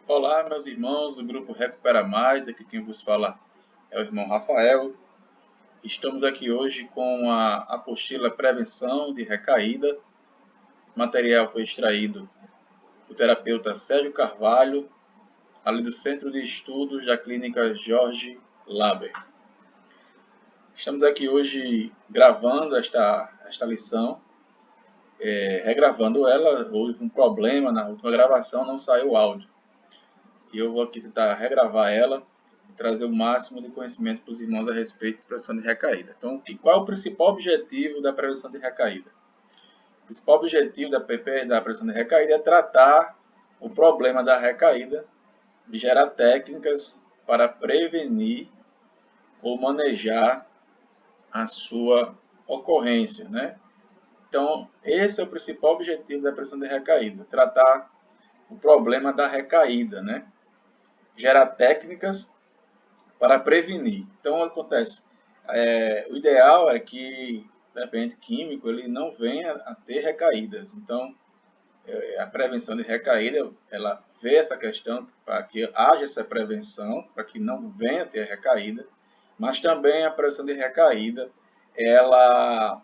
Olá, meus irmãos do grupo Recupera Mais. Aqui quem vos fala é o irmão Rafael. Estamos aqui hoje com a apostila Prevenção de Recaída. O material foi extraído do terapeuta Sérgio Carvalho, ali do Centro de Estudos da Clínica Jorge Laber. Estamos aqui hoje gravando esta lição, regravando ela. Houve um problema na última gravação, não saiu o áudio. E eu vou aqui tentar regravar ela e trazer o máximo de conhecimento para os irmãos a respeito de prevenção de recaída. Então, qual é o principal objetivo da prevenção de recaída? O principal objetivo da prevenção de recaída é tratar o problema da recaída e gerar técnicas para prevenir ou manejar a sua ocorrência, né? Então, esse é o principal objetivo da prevenção de recaída, tratar o problema da recaída, né? Gerar técnicas para prevenir. Então, acontece, o ideal é que o dependente químico ele não venha a ter recaídas. Então, a prevenção de recaída, ela vê essa questão para que haja essa prevenção, para que não venha a ter recaída, mas também a prevenção de recaída, ela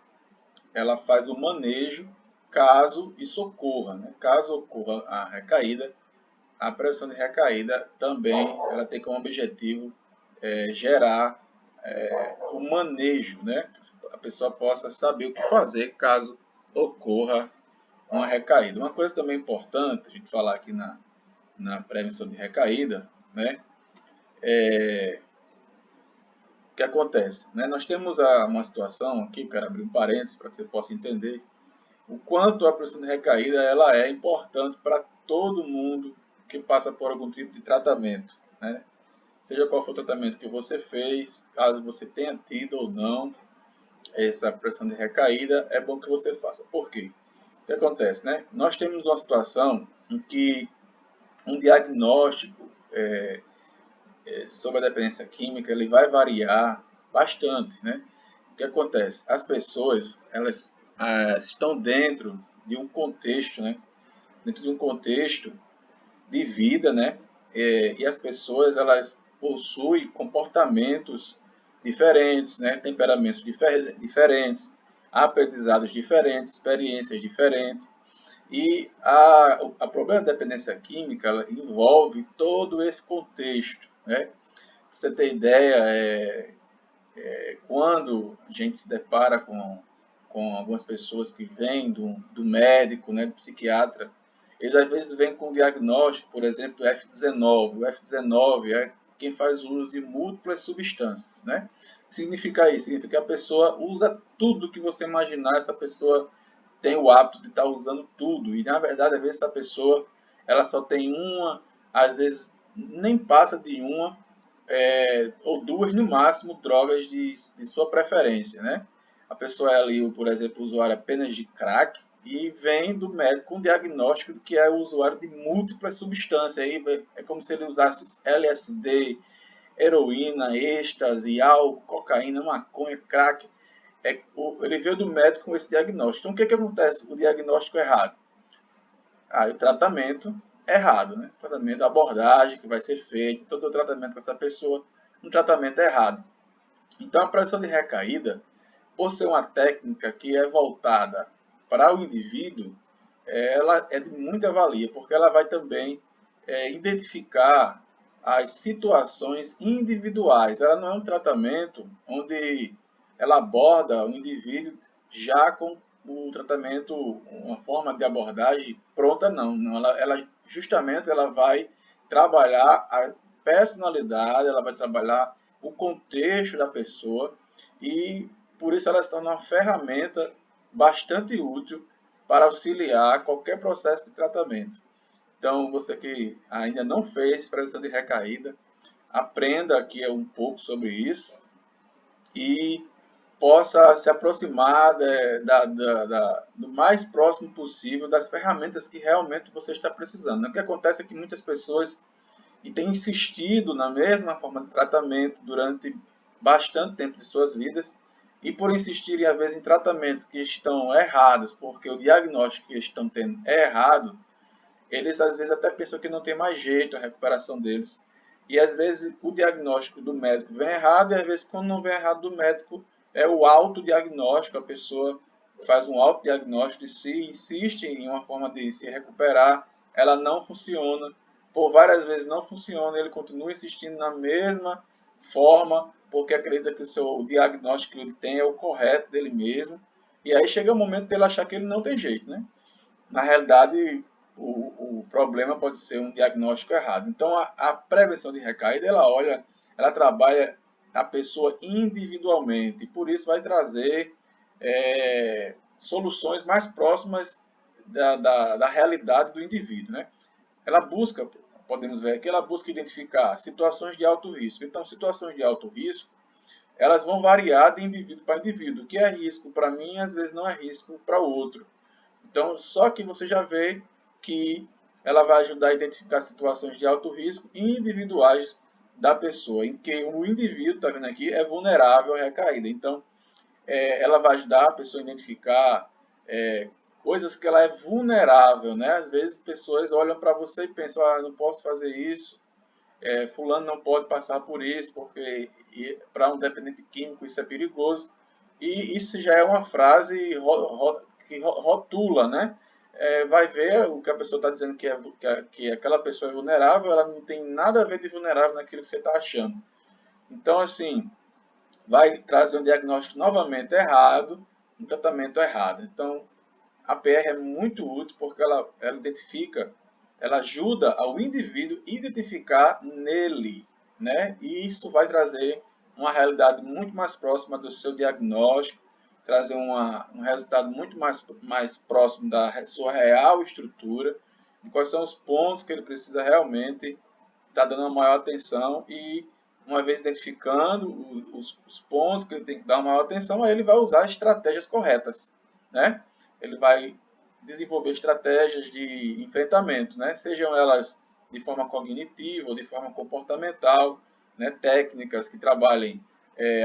faz o manejo caso isso ocorra, né? Caso ocorra a recaída, a prevenção de recaída também ela tem como objetivo gerar o manejo, né? Que a pessoa possa saber o que fazer caso ocorra uma recaída. Uma coisa também importante a gente falar aqui na prevenção de recaída, né? O que acontece, né? Nós temos uma situação aqui, quero abrir um parênteses para que você possa entender o quanto a prevenção de recaída ela é importante para todo mundo que passa por algum tipo de tratamento, né? Seja qual for o tratamento que você fez, caso você tenha tido ou não essa pressão de recaída, é bom que você faça. Por quê? O que acontece, né? Nós temos uma situação em que um diagnóstico sobre a dependência química ele vai variar bastante, né? O que acontece? As pessoas elas estão dentro de um contexto, né? Dentro de um contexto de vida, né? E as pessoas elas possuem comportamentos diferentes, né? Temperamentos diferentes, aprendizados diferentes, experiências diferentes. E a problema da dependência química ela envolve todo esse contexto, né? Pra você ter ideia, quando a gente se depara com algumas pessoas que vêm do médico, né, do psiquiatra, eles às vezes vêm com o diagnóstico, por exemplo, do F19. O F19 é quem faz uso de múltiplas substâncias, né? O que significa isso? Significa que a pessoa usa tudo que você imaginar, essa pessoa tem o hábito de estar usando tudo. E, na verdade, às vezes essa pessoa ela só tem uma, às vezes nem passa de uma, ou duas no máximo drogas de sua preferência, né? A pessoa é ali, por exemplo, usuário apenas de crack e vem do médico com um diagnóstico de que é usuário de múltiplas substâncias. Aí é como se ele usasse LSD, heroína, êxtase, álcool, cocaína, maconha, crack. Ele veio do médico com esse diagnóstico. Então, o que acontece? O diagnóstico errado. O tratamento errado, né? O tratamento, a abordagem que vai ser feita, todo o tratamento com essa pessoa, um tratamento errado. Então, a prevenção de recaída, por ser uma técnica que é voltada para o indivíduo, ela é de muita valia, porque ela vai também identificar as situações individuais. Ela não é um tratamento onde ela aborda o indivíduo já com o tratamento, uma forma de abordagem pronta, não. Ela justamente ela vai trabalhar a personalidade, ela vai trabalhar o contexto da pessoa e por isso ela se torna uma ferramenta bastante útil para auxiliar qualquer processo de tratamento. Então, você que ainda não fez prevenção de recaída, aprenda aqui um pouco sobre isso e possa se aproximar do mais próximo possível das ferramentas que realmente você está precisando. O que acontece é que muitas pessoas têm insistido na mesma forma de tratamento durante bastante tempo de suas vidas e por insistirem às vezes em tratamentos que estão errados, porque o diagnóstico que estão tendo é errado, eles às vezes até pensam que não tem mais jeito a recuperação deles. E às vezes o diagnóstico do médico vem errado, e às vezes quando não vem errado do médico, é o autodiagnóstico, a pessoa faz um autodiagnóstico e se insiste em uma forma de se recuperar, ela não funciona. Por várias vezes não funciona, ele continua insistindo na mesma forma, porque acredita que o diagnóstico que ele tem é o correto dele mesmo. E aí chega o momento dele achar que ele não tem jeito, né? Na realidade, o problema pode ser um diagnóstico errado. Então, a prevenção de recaída, ela trabalha a pessoa individualmente, e por isso vai trazer soluções mais próximas da realidade do indivíduo, né? Ela busca, podemos ver aqui, ela busca identificar situações de alto risco. Então, situações de alto risco, elas vão variar de indivíduo para indivíduo. O que é risco para mim, às vezes não é risco para o outro. Então, só que você já vê que ela vai ajudar a identificar situações de alto risco individuais da pessoa, em que o indivíduo, está vendo aqui, é vulnerável à recaída. Então, ela vai ajudar a pessoa a identificar coisas que ela é vulnerável, né? Às vezes, pessoas olham para você e pensam, não posso fazer isso, fulano não pode passar por isso, porque para um dependente químico isso é perigoso. E isso já é uma frase que rotula, né? Vai ver o que a pessoa está dizendo que aquela pessoa é vulnerável, ela não tem nada a ver de vulnerável naquilo que você está achando. Então, assim, vai trazer um diagnóstico novamente errado, um tratamento errado. Então, a PR é muito útil porque ela identifica, ela ajuda ao indivíduo a identificar nele, né? E isso vai trazer uma realidade muito mais próxima do seu diagnóstico, trazer um resultado muito mais próximo da sua real estrutura, de quais são os pontos que ele precisa realmente estar dando uma maior atenção e, uma vez identificando os pontos que ele tem que dar uma maior atenção, aí ele vai usar as estratégias corretas, né? Ele vai desenvolver estratégias de enfrentamento, né? Sejam elas de forma cognitiva ou de forma comportamental, né? Técnicas que trabalhem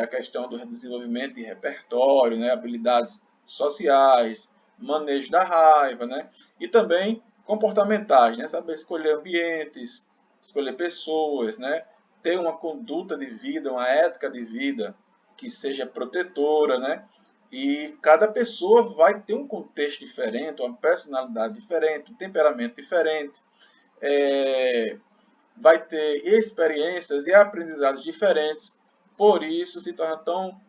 a questão do desenvolvimento de repertório, né? Habilidades sociais, manejo da raiva, né? E também comportamentais, né? Saber escolher ambientes, escolher pessoas, né? Ter uma conduta de vida, uma ética de vida que seja protetora, né? E cada pessoa vai ter um contexto diferente, uma personalidade diferente, um temperamento diferente, vai ter experiências e aprendizados diferentes, por isso se torna tão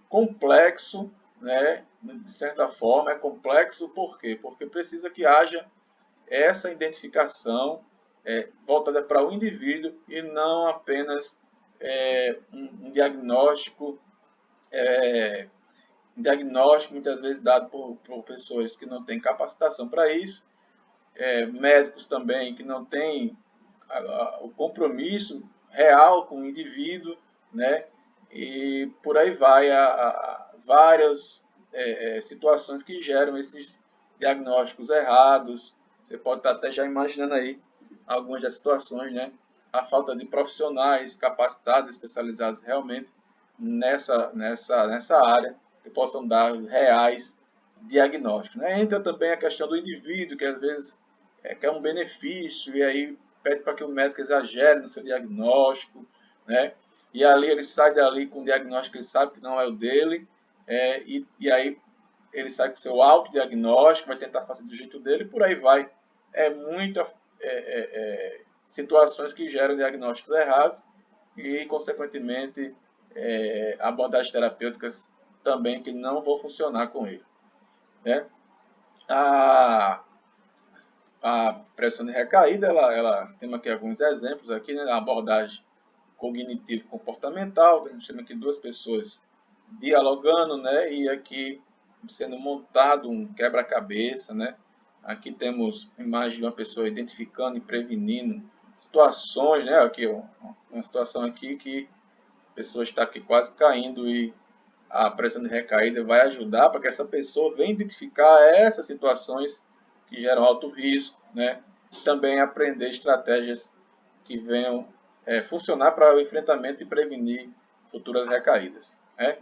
complexo, né? De certa forma, é complexo por quê? Porque precisa que haja essa identificação voltada para o indivíduo e não apenas um diagnóstico muitas vezes dado por pessoas que não têm capacitação para isso, médicos também que não têm o compromisso real com o indivíduo, né? E por aí vai a várias situações que geram esses diagnósticos errados. Você pode estar até já imaginando aí algumas das situações, né? A falta de profissionais capacitados, especializados realmente nessa área, que possam dar os reais diagnósticos, né? Entra também a questão do indivíduo, que às vezes quer um benefício e aí pede para que o médico exagere no seu diagnóstico, né? E ali ele sai dali com um diagnóstico que ele sabe que não é o dele, e aí ele sai com o seu autodiagnóstico, vai tentar fazer do jeito dele, e por aí vai. Muitas situações que geram diagnósticos errados e, consequentemente, abordagens terapêuticas também que não vão funcionar com ele, né? A pressão de recaída, ela tem aqui alguns exemplos aqui, né? A abordagem cognitivo-comportamental, a gente chama aqui duas pessoas dialogando, né? E aqui sendo montado um quebra-cabeça, né? Aqui temos imagem de uma pessoa identificando e prevenindo situações, né? Aqui uma situação aqui que a pessoa está aqui quase caindo e a pressão de recaída vai ajudar para que essa pessoa venha identificar essas situações que geram alto risco, né? Também aprender estratégias que venham funcionar para o enfrentamento e prevenir futuras recaídas, né?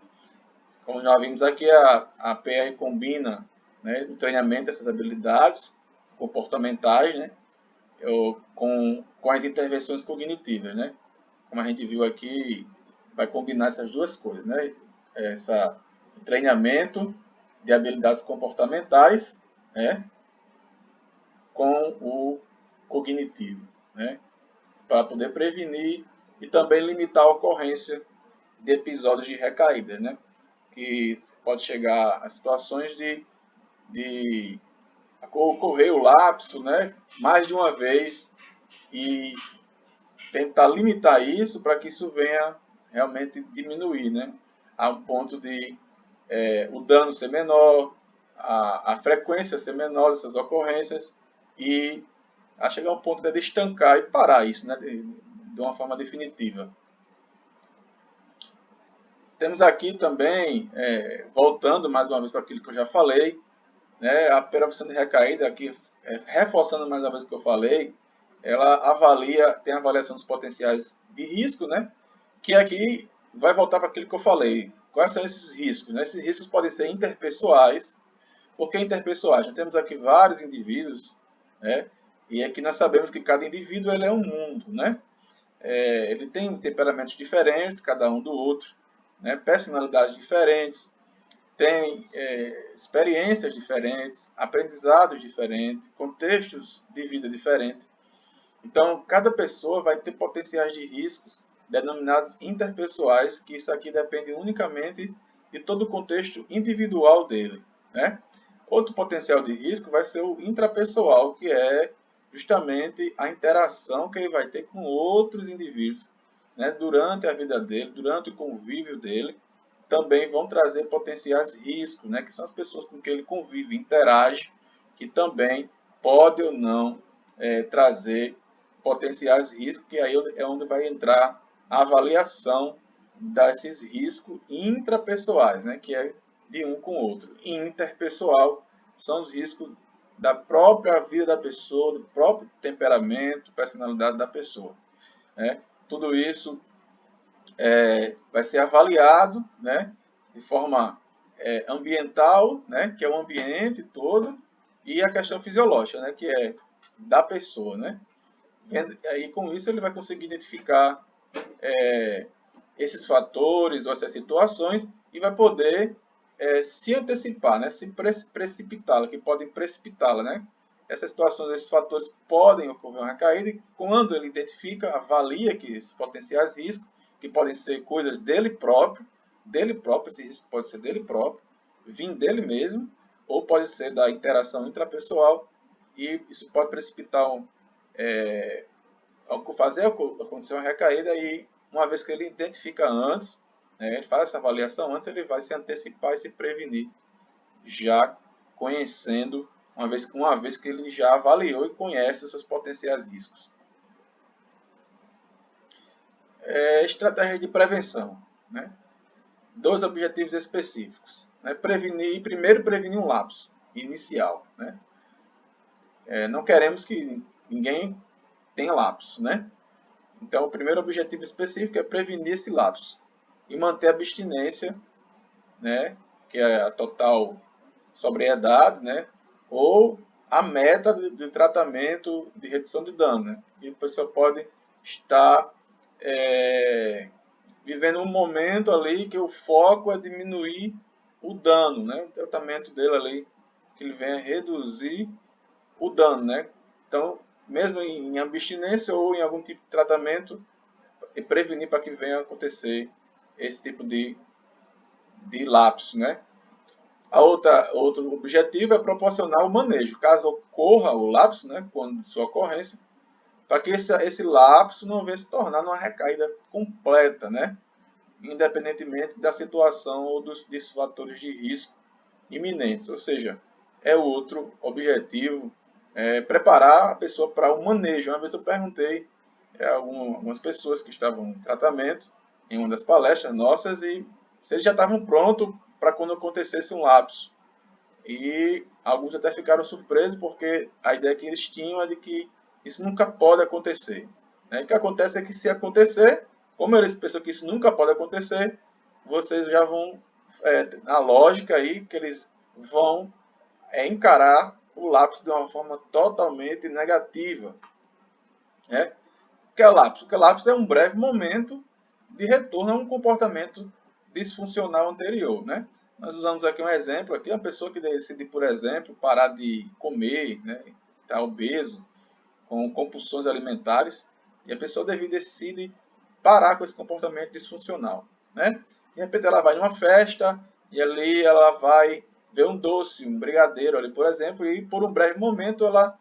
Como nós vimos aqui, a PR combina, né, o treinamento dessas habilidades comportamentais, né? Com as intervenções cognitivas, né? Como a gente viu aqui, vai combinar essas duas coisas, né? O treinamento de habilidades comportamentais, né? Com o cognitivo, né? Para poder prevenir e também limitar a ocorrência de episódios de recaída, né? Que pode chegar a situações de ocorrer o lapso, né? Mais de uma vez e tentar limitar isso para que isso venha realmente diminuir, né? A um ponto de o dano ser menor, a frequência ser menor dessas ocorrências e a chegar a um ponto de estancar e parar isso, né? De uma forma definitiva. Temos aqui também, voltando mais uma vez para aquilo que eu já falei, né? A prevenção de recaída, aqui, reforçando mais uma vez o que eu falei, ela tem a avaliação dos potenciais de risco, né? Que aqui vai voltar para aquilo que eu falei. Quais são esses riscos? Né? Esses riscos podem ser interpessoais. Por que interpessoais? Nós temos aqui vários indivíduos, né? E aqui nós sabemos que cada indivíduo ele é um mundo, né? Ele tem temperamentos diferentes, cada um do outro, né? Personalidades diferentes, tem experiências diferentes, aprendizados diferentes, contextos de vida diferentes. Então, cada pessoa vai ter potenciais de riscos denominados interpessoais, que isso aqui depende unicamente de todo o contexto individual dele, né? Outro potencial de risco vai ser o intrapessoal, que é justamente a interação que ele vai ter com outros indivíduos, né? Durante a vida dele, durante o convívio dele, também vão trazer potenciais riscos, né? Que são as pessoas com quem ele convive, interage, que também pode ou não trazer potenciais riscos, que aí é onde vai entrar a avaliação desses riscos intrapessoais, né? Que é de um com o outro. E interpessoal são os riscos da própria vida da pessoa, do próprio temperamento, personalidade da pessoa, né? Tudo isso vai ser avaliado, né? De forma ambiental, né? Que é o ambiente todo, e a questão fisiológica, né? Que é da pessoa, né? Aí com isso ele vai conseguir identificar esses fatores ou essas situações e vai poder se antecipar, né? Se precipitá-la, que podem precipitá-la, né? Essas situações, esses fatores podem ocorrer uma recaída e quando ele identifica, avalia que esses potenciais riscos, que podem ser coisas dele próprio, esse risco pode ser dele próprio, vir dele mesmo, ou pode ser da interação intrapessoal, e isso pode precipitar fazer acontecer uma recaída e uma vez que ele identifica antes, né, ele faz essa avaliação antes, ele vai se antecipar e se prevenir, já conhecendo, uma vez que ele já avaliou e conhece os seus potenciais riscos. Estratégia de prevenção, né? 2 objetivos específicos, né? Primeiro prevenir um lapso inicial, né? Não queremos que ninguém tenha lapso, né? Então, o primeiro objetivo específico é prevenir esse lapso e manter a abstinência, né? Que é a total sobriedade, né? Ou a meta de tratamento de redução de dano, né? E a pessoa pode estar vivendo um momento ali que o foco é diminuir o dano, né? O tratamento dele ali, que ele venha reduzir o dano, né? Então, mesmo em abstinência ou em algum tipo de tratamento, e prevenir para que venha a acontecer esse tipo de lapso, né? Outro objetivo é proporcionar o manejo, caso ocorra o lapso, né, quando de sua ocorrência, para que esse lapso não venha se tornar uma recaída completa, né, independentemente da situação ou dos fatores de risco iminentes. Ou seja, é outro objetivo, preparar a pessoa para o manejo. Uma vez eu perguntei a algumas pessoas que estavam em tratamento, em uma das palestras nossas, e se eles já estavam prontos para quando acontecesse um lapso. E alguns até ficaram surpresos, porque a ideia que eles tinham é de que isso nunca pode acontecer. Né? O que acontece é que se acontecer, como eles pensam que isso nunca pode acontecer, vocês já vão, na lógica aí, que eles vão encarar o lápis de uma forma totalmente negativa, né? O que é o lápis? O que é o lápis é um breve momento de retorno a um comportamento disfuncional anterior, né? Nós usamos aqui um exemplo, aqui uma pessoa que decide, por exemplo, parar de comer, né? Está obeso, com compulsões alimentares, e a pessoa decide parar com esse comportamento disfuncional, né? De repente ela vai numa festa e ali ela vai ver um doce, um brigadeiro ali, por exemplo, e por um breve momento ela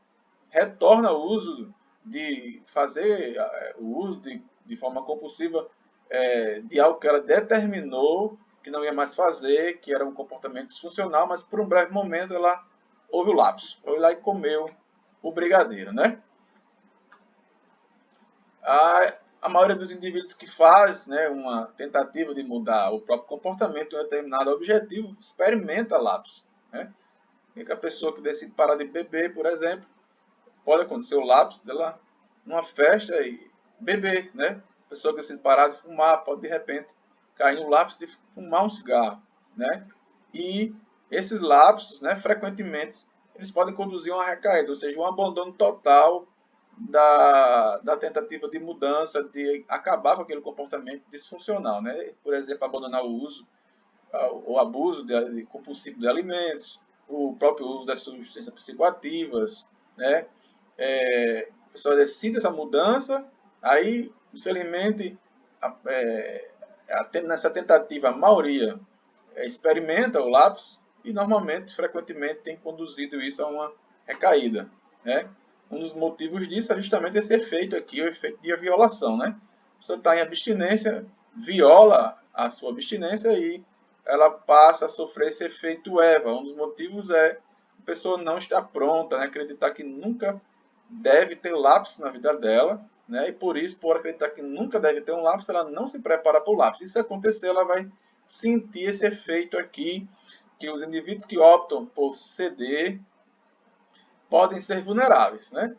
retorna ao uso de fazer o uso de forma compulsiva de algo que ela determinou que não ia mais fazer, que era um comportamento disfuncional, mas por um breve momento ela houve o lapso, foi lá e comeu o brigadeiro, né? A maioria dos indivíduos que faz, né, uma tentativa de mudar o próprio comportamento em um determinado objetivo experimenta lapso, né? E que a pessoa que decide parar de beber, por exemplo, pode acontecer o lapso dela numa festa e beber, né? A pessoa que decide parar de fumar pode de repente cair no lapso de fumar um cigarro, né? E esses lapsos, né, frequentemente, eles podem conduzir a uma recaída, ou seja, um abandono total da tentativa de mudança, de acabar com aquele comportamento disfuncional, né? Por exemplo, abandonar o uso, o abuso compulsivo de alimentos, o próprio uso das substâncias psicoativas, né? A pessoa decide essa mudança, aí, infelizmente, nessa tentativa, a maioria experimenta o lapso e, normalmente, frequentemente, tem conduzido isso a uma recaída, né? Um dos motivos disso é justamente esse efeito aqui, o efeito de violação, né? A pessoa está em abstinência, viola a sua abstinência e ela passa a sofrer esse efeito Eva. Um dos motivos é a pessoa não estar pronta, né? Acreditar que nunca deve ter lapso na vida dela, né? E por isso, por acreditar que nunca deve ter um lapso, ela não se prepara para o lapso. E se acontecer, ela vai sentir esse efeito aqui, que os indivíduos que optam por ceder podem ser vulneráveis, né?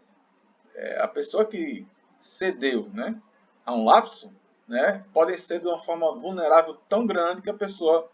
A pessoa que cedeu, né, a um lapso, né, pode ser de uma forma vulnerável tão grande que a pessoa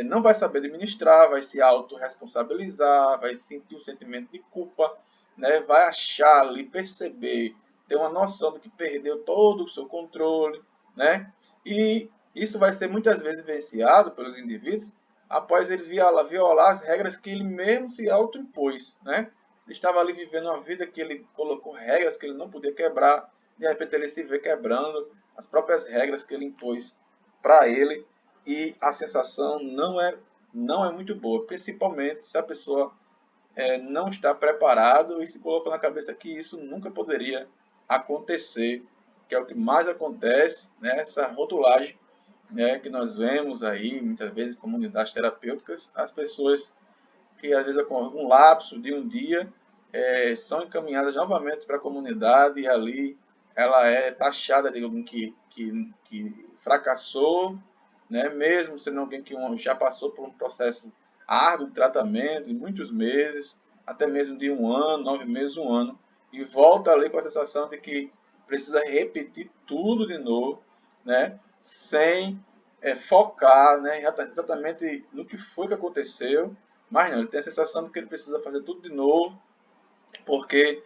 não vai saber administrar, vai se autorresponsabilizar, vai sentir um sentimento de culpa, né, vai achar ali, perceber, ter uma noção de que perdeu todo o seu controle, né, e isso vai ser muitas vezes vivenciado pelos indivíduos após eles violar as regras que ele mesmo se autoimpôs, né? Ele estava ali vivendo uma vida que ele colocou regras que ele não podia quebrar, de repente ele se vê quebrando as próprias regras que ele impôs para ele, e a sensação não é muito boa, principalmente se a pessoa não está preparado e se coloca na cabeça que isso nunca poderia acontecer, que é o que mais acontece, né? Essa rotulagem, né, que nós vemos aí muitas vezes em comunidades terapêuticas, as pessoas que às vezes ocorre um lapso de um dia, são encaminhadas novamente para a comunidade e ali ela é taxada de alguém que fracassou, né? Mesmo sendo alguém que já passou por um processo árduo de tratamento, de muitos meses, até mesmo de um ano, 9 meses, um ano, e volta ali com a sensação de que precisa repetir tudo de novo, né? Sem focar, né, exatamente no que foi que aconteceu, mas não, ele tem a sensação de que ele precisa fazer tudo de novo, porque,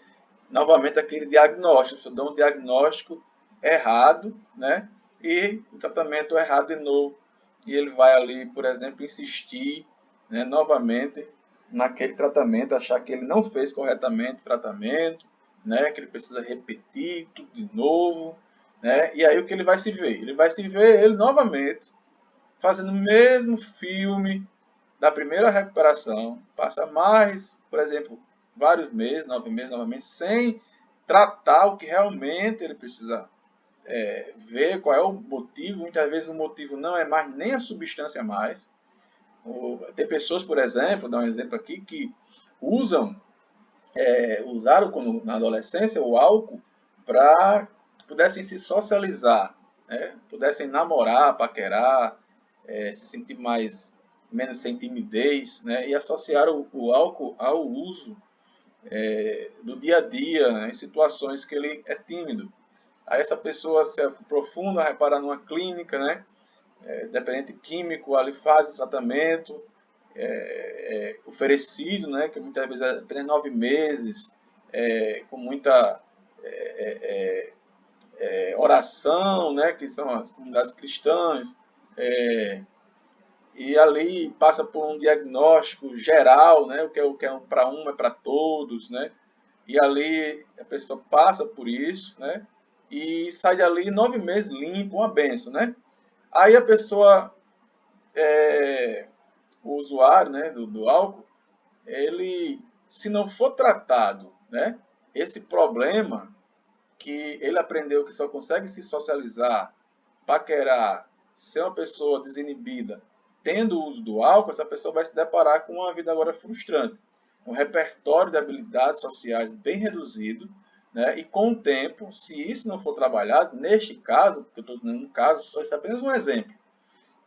novamente, aquele diagnóstico, você dá um diagnóstico errado, né? E o tratamento errado de novo. E ele vai ali, por exemplo, insistir, né, novamente naquele tratamento, achar que ele não fez corretamente o tratamento, né? Que ele precisa repetir tudo de novo, né? E aí o que ele vai se ver? Ele vai se ver ele novamente fazendo o mesmo filme da primeira recuperação, passa mais, por exemplo, vários meses, 9 meses, novamente, sem tratar o que realmente ele precisa ver, qual é o motivo. Muitas vezes o motivo não é mais nem a substância mais. Tem pessoas, por exemplo, vou dar um exemplo aqui, que usaram na adolescência o álcool para que pudessem se socializar, né? Pudessem namorar, paquerar, se sentir menos sem timidez, né? E associaram o álcool ao uso do dia a dia, né? Em situações que ele é tímido. Aí essa pessoa se aprofunda, vai parar numa clínica, né? Dependente químico, ali faz o tratamento, oferecido, né, que muitas vezes é apenas 9 meses, com muita oração, né, que são as comunidades cristãs, e ali passa por um diagnóstico geral, né, o que é um para um é para todos, né, e ali a pessoa passa por isso, né, e sai dali 9 meses limpo, uma benção, né. Aí a pessoa, o usuário, né, do álcool, ele, se não for tratado, né, esse problema que ele aprendeu que só consegue se socializar, paquerar, ser uma pessoa desinibida, tendo o uso do álcool, essa pessoa vai se deparar com uma vida agora frustrante. Um repertório de habilidades sociais bem reduzido, né? E com o tempo, se isso não for trabalhado, neste caso, porque eu estou dizendo um caso, só isso é apenas um exemplo.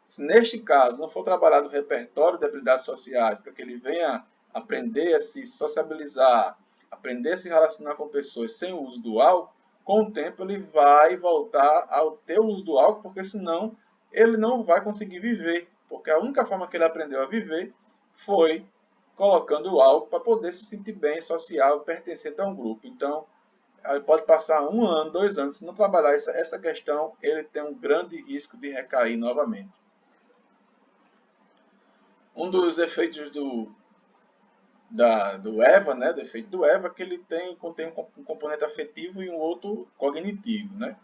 Se neste caso não for trabalhado o repertório de habilidades sociais para que ele venha aprender a se sociabilizar, aprender a se relacionar com pessoas sem o uso do álcool, com o tempo ele vai voltar ao ter o uso do álcool, porque senão ele não vai conseguir viver. Porque a única forma que ele aprendeu a viver foi colocando o álcool para poder se sentir bem, social, pertencente a um grupo. Então, ele pode passar 1 ano, 2 anos, se não trabalhar essa questão, ele tem um grande risco de recair novamente. Um dos efeitos do EVA, né, do efeito do EVA, é que ele contém um componente afetivo e um outro cognitivo, né?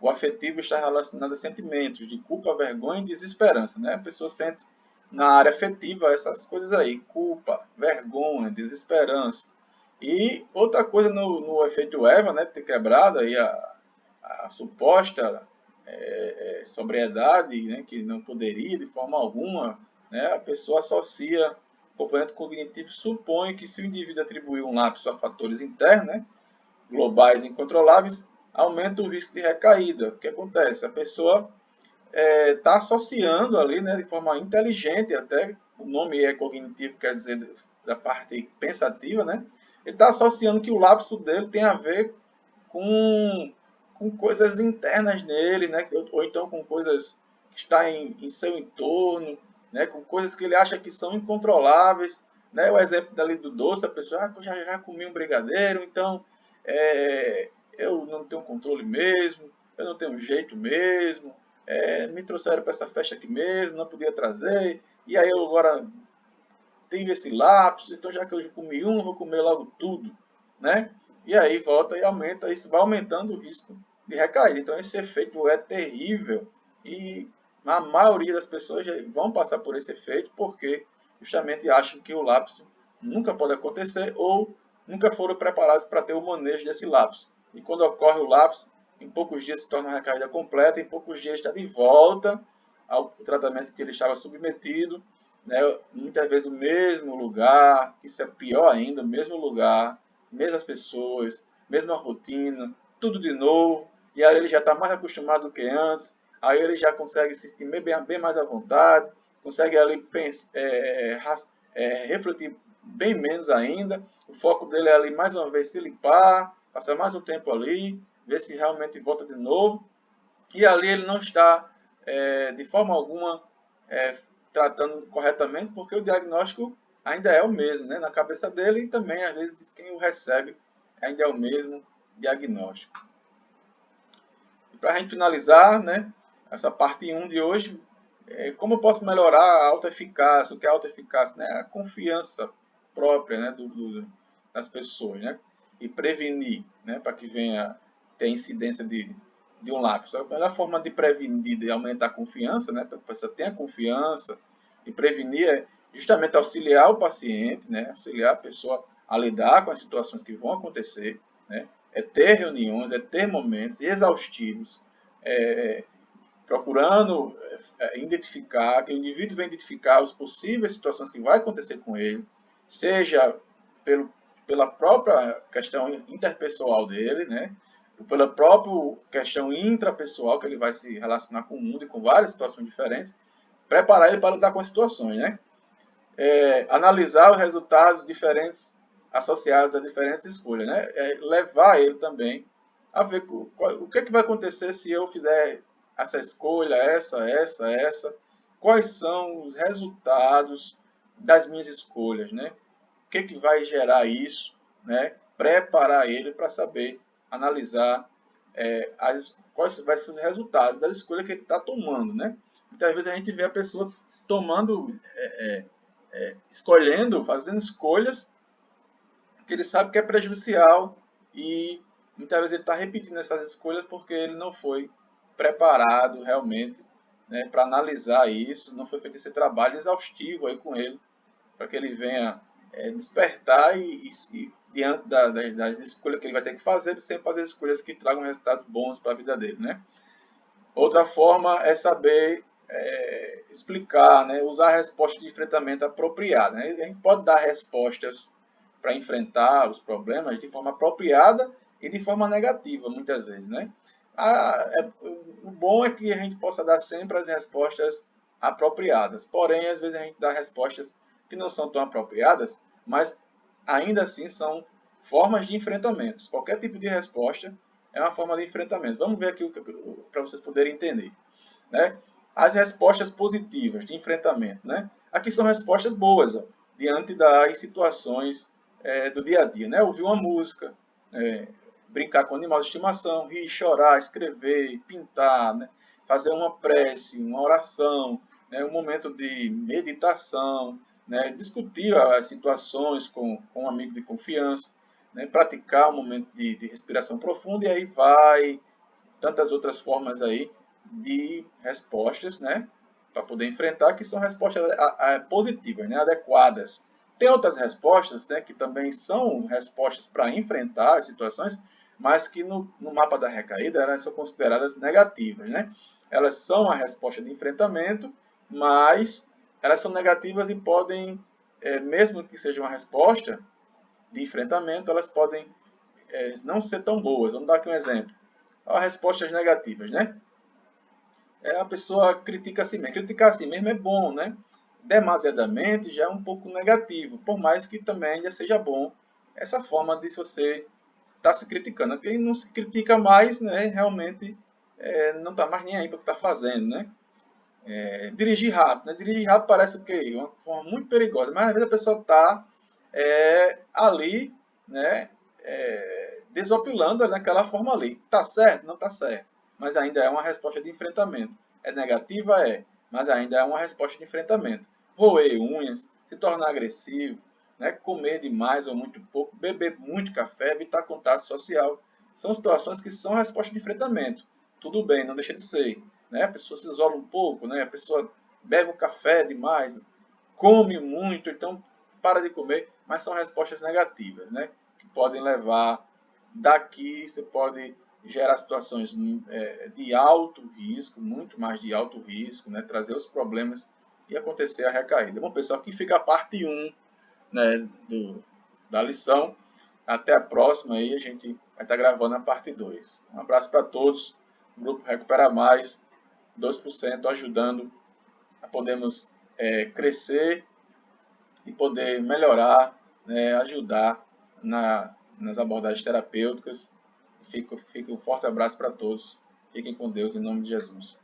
O afetivo está relacionado a sentimentos de culpa, vergonha e desesperança, né? A pessoa sente na área afetiva essas coisas aí, culpa, vergonha, desesperança. E outra coisa no efeito EVA, né, ter quebrado aí a suposta sobriedade, né, que não poderia de forma alguma, né, a pessoa associa o componente cognitivo, supõe que se o indivíduo atribuir um lapso a fatores internos, né, globais e incontroláveis, aumenta o risco de recaída. O que acontece? A pessoa está associando ali, né, de forma inteligente, até o nome é cognitivo, quer dizer da parte pensativa, né? Ele está associando que o lapso dele tem a ver com coisas internas nele, né? Ou então com coisas que estão em seu entorno, né? Com coisas que ele acha que são incontroláveis. Né? O exemplo dali do doce, a pessoa, eu já comi um brigadeiro, então eu não tenho controle mesmo, eu não tenho jeito mesmo, me trouxeram para essa festa aqui mesmo, não podia trazer, e aí eu agora tive esse lapso, então já que eu comi um, eu vou comer logo tudo, né? E aí volta e aumenta, isso vai aumentando o risco de recair. Então esse efeito é terrível e a maioria das pessoas já vão passar por esse efeito porque justamente acham que o lapso nunca pode acontecer ou nunca foram preparados para ter o manejo desse lapso. E quando ocorre o lapso, em poucos dias se torna uma recaída completa, em poucos dias ele está de volta ao tratamento que ele estava submetido, né? Muitas vezes o mesmo lugar, isso é pior ainda, o mesmo lugar, mesmas pessoas, mesma rotina, tudo de novo, e aí ele já está mais acostumado do que antes, aí ele já consegue se sentir bem mais à vontade, consegue ali refletir bem menos ainda, o foco dele é ali mais uma vez se limpar, passar mais um tempo ali, ver se realmente volta de novo, e ali ele não está de forma alguma tratando corretamente, porque o diagnóstico ainda é o mesmo, né? Na cabeça dele e também, às vezes, de quem o recebe ainda é o mesmo diagnóstico. E para a gente finalizar, né, essa parte 1 de hoje, como eu posso melhorar a autoeficácia? O que é autoeficácia? Né? A confiança própria, né, das pessoas, né? E prevenir, né, para que venha ter incidência de um lápis. A melhor forma de prevenir, de aumentar a confiança, né, para que a pessoa tenha confiança e prevenir é justamente auxiliar o paciente, né, auxiliar a pessoa a lidar com as situações que vão acontecer, né, é ter reuniões, é ter momentos exaustivos, procurando identificar, que o indivíduo vai identificar as possíveis situações que vai acontecer com ele, seja pela própria questão interpessoal dele, né? Pela própria questão intrapessoal, que ele vai se relacionar com o mundo e com várias situações diferentes, preparar ele para lidar com as situações, né? Analisar os resultados diferentes associados a diferentes escolhas, né? Levar ele também a ver o que vai acontecer se eu fizer essa escolha, essa, quais são os resultados, das minhas escolhas, né? O que vai gerar isso, né? Preparar ele para saber analisar quais vai ser os resultados das escolhas que ele está tomando, né? Muitas vezes a gente vê a pessoa tomando, escolhendo, fazendo escolhas que ele sabe que é prejudicial e muitas vezes ele está repetindo essas escolhas porque ele não foi preparado realmente, né, para analisar isso, não foi feito esse trabalho exaustivo aí com ele, para que ele venha despertar e diante das escolhas que ele vai ter que fazer, ele sempre fazer escolhas que tragam resultados bons para a vida dele, né? Outra forma é saber explicar, né, usar a resposta de enfrentamento apropriada. Né? A gente pode dar respostas para enfrentar os problemas de forma apropriada e de forma negativa, muitas vezes. Né? O bom é que a gente possa dar sempre as respostas apropriadas. Porém, às vezes a gente dá respostas que não são tão apropriadas, mas ainda assim são formas de enfrentamento. Qualquer tipo de resposta é uma forma de enfrentamento. Vamos ver aqui para vocês poderem entender. Né? As respostas positivas de enfrentamento. Né? Aqui são respostas boas, ó, diante das situações do dia a dia. Né? Ouvir uma música, brincar com animal de estimação, rir, chorar, escrever, pintar, né? Fazer uma prece, uma oração, né? Um momento de meditação, né? Discutir as situações com um amigo de confiança, né? Praticar um momento de respiração profunda e aí vai tantas outras formas aí de respostas, né, para poder enfrentar, que são respostas positivas, né, adequadas. Tem outras respostas, né, que também são respostas para enfrentar as situações, mas que no mapa da recaída elas são consideradas negativas, né? Elas são a resposta de enfrentamento, mas elas são negativas e podem, mesmo que seja uma resposta de enfrentamento, elas podem não ser tão boas. Vamos dar aqui um exemplo. As respostas negativas, né? A pessoa critica a si mesma. Criticar a si mesmo é bom, né? Demasiadamente já é um pouco negativo, por mais que também ainda seja bom essa forma de você estar se criticando. Quem não se critica mais, né, realmente não está mais nem aí para o que está fazendo, né? Dirigir rápido, né? Dirigir rápido parece o quê? Uma forma muito perigosa, mas às vezes a pessoa está ali, né, desopilando naquela forma ali. Tá certo? Não tá certo. Mas ainda é uma resposta de enfrentamento. É negativa? É. Mas ainda é uma resposta de enfrentamento. Roer unhas, se tornar agressivo, né, comer demais ou muito pouco, beber muito café, evitar contato social. São situações que são resposta de enfrentamento. Tudo bem, não deixa de ser. Né? A pessoa se isola um pouco, né? A pessoa bebe um café demais, come muito, então para de comer, mas são respostas negativas, né? Que podem levar daqui, você pode gerar situações de alto risco, muito mais de alto risco, né? Trazer os problemas e acontecer a recaída. Bom, pessoal, aqui fica a parte 1, né, da lição. Até a próxima aí, a gente vai estar gravando a parte 2. Um abraço para todos. O Grupo Recupera Mais, 2% ajudando a podermos crescer e poder melhorar, né, ajudar nas abordagens terapêuticas. Fica um forte abraço para todos. Fiquem com Deus em nome de Jesus.